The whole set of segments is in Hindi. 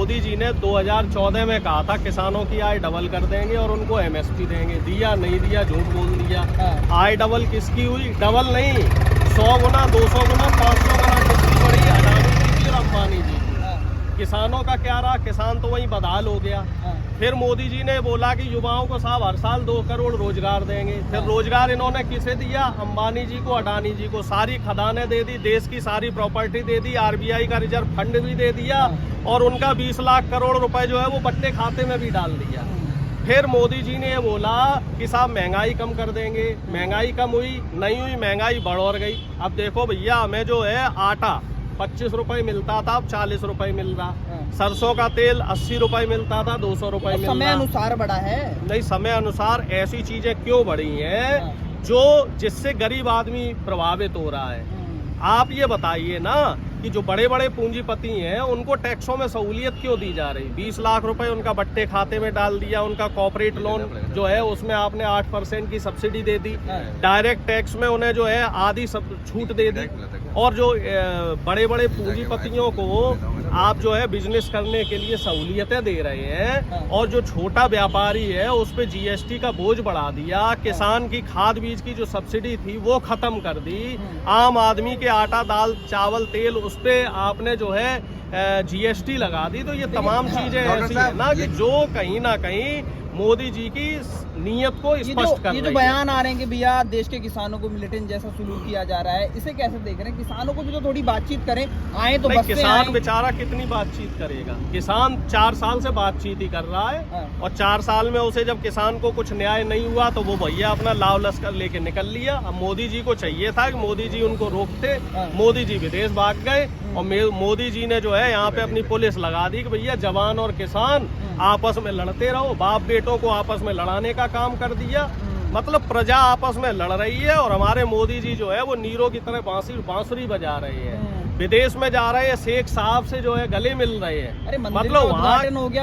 मोदी जी ने 2014 में कहा था किसानों की आय डबल कर देंगे और उनको एमएसपी देंगे। दिया नहीं दिया, झूठ बोल दिया। आय डबल किसकी हुई? डबल नहीं, 100 गुना, 200 गुना, 500 गुना किसकी बढ़ी? अडानी जी की और अंबानी जी की। किसानों का क्या रहा? किसान तो वहीं बदहाल हो गया। फिर मोदी जी ने बोला कि युवाओं को साहब हर साल 2 करोड़ रोजगार देंगे। फिर रोजगार इन्होंने किसे दिया? अंबानी जी को, अडानी जी को। सारी खदानें दे दी, देश की सारी प्रॉपर्टी दे दी, आरबीआई का रिजर्व फंड भी दे दिया और उनका 20 लाख करोड़ रुपए जो है वो बट्टे खाते में भी डाल दिया। फिर मोदी जी ने ये बोला कि साहब महंगाई कम कर देंगे। महंगाई कम हुई? नहीं हुई, महंगाई बढ़ और गई। अब देखो भैया, हमें जो है आटा 25 रुपए मिलता था, अब 40 रुपए मिल रहा। सरसों का तेल 80 रुपए मिलता था, 200 रुपए मिल रहा। समय अनुसार बढ़ा है। नहीं, समय अनुसार ऐसी चीजें क्यों बढ़ी हैं जो जिससे गरीब आदमी प्रभावित हो रहा है? आप ये बताइए ना कि जो बड़े बड़े पूंजीपति हैं उनको टैक्सों में सहूलियत क्यों दी जा रही? 20 लाख रुपए उनका बट्टे खाते में डाल दिया। उनका कॉर्पोरेट लोन जो है उसमें आपने 8% की सब्सिडी दे दी। डायरेक्ट टैक्स में उन्हें जो है आधी सब छूट दे दी। और जो बड़े बड़े पूंजीपतियों को आप जो है बिजनेस करने के लिए सहूलियतें दे रहे हैं और जो छोटा व्यापारी है उस पे जीएसटी का बोझ बढ़ा दिया। किसान की खाद बीज की जो सब्सिडी थी वो खत्म कर दी। आम आदमी के आटा दाल चावल तेल उस पे आपने जो है जीएसटी लगा दी। तो ये तमाम चीजें ऐसी है ना कि जो कहीं ना कहीं मोदी जी की नीयत को स्पष्ट कर रही है। ये जो बयान आ रहे हैं कि भैया देश के किसानों को मिलिटेंट जैसा सुलूक किया जा रहा है, इसे कैसे देख रहे हैं? किसानों को भी तो थोड़ी बातचीत करें, आए तो बस किसान बेचारा कितनी बातचीत करेगा? किसान 4 साल से बातचीत ही कर रहा है और 4 साल में उसे जब किसान को कुछ न्याय नहीं हुआ तो वो भैया अपना लाव लश्कर लेके निकल लिया। अब मोदी जी को चाहिए था कि मोदी जी उनको रोकते, मोदी जी विदेश भाग गए और मोदी जी ने जो है यहाँ पे अपनी पुलिस लगा दी कि भैया जवान और किसान आपस में लड़ते रहो। बाप बेटों को आपस में लड़ाने का काम कर दिया। मतलब प्रजा आपस में लड़ रही है और हमारे मोदी जी जो है वो नीरों की तरह बांसुरी बजा रहे हैं। विदेश में जा रहे हैं, शेख साहब से जो है गले मिल रहे हैं। मतलब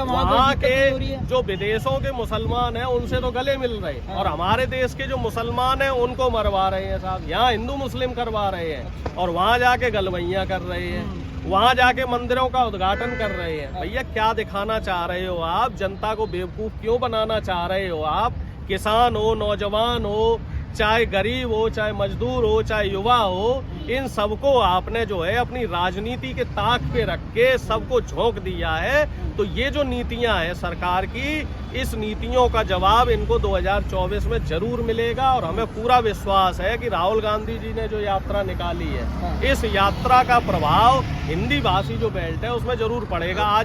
वहाँ के जो विदेशों के मुसलमान हैं उनसे तो गले मिल रहे हैं और हमारे देश के जो मुसलमान हैं उनको मरवा रहे हैं साहब। यहाँ हिंदू मुस्लिम करवा रहे हैं और वहाँ जाके गलवैया कर रहे हैं, वहाँ जाके मंदिरों का उद्घाटन कर रहे हैं। भैया क्या दिखाना चाह रहे हो आप? जनता को बेवकूफ क्यों बनाना चाह रहे हो आप? किसान हो, नौजवान हो, चाहे गरीब हो, चाहे मजदूर हो, चाहे युवा हो, इन सबको आपने जो है अपनी राजनीति के ताक पे रख के सबको झोंक दिया है। तो ये जो नीतियां हैं सरकार की, इस नीतियों का जवाब इनको 2024 में जरूर मिलेगा और हमें पूरा विश्वास है कि राहुल गांधी जी ने जो यात्रा निकाली है, इस यात्रा का प्रभाव हिंदी भाषी जो बेल्ट है उसमें जरूर पड़ेगा। आज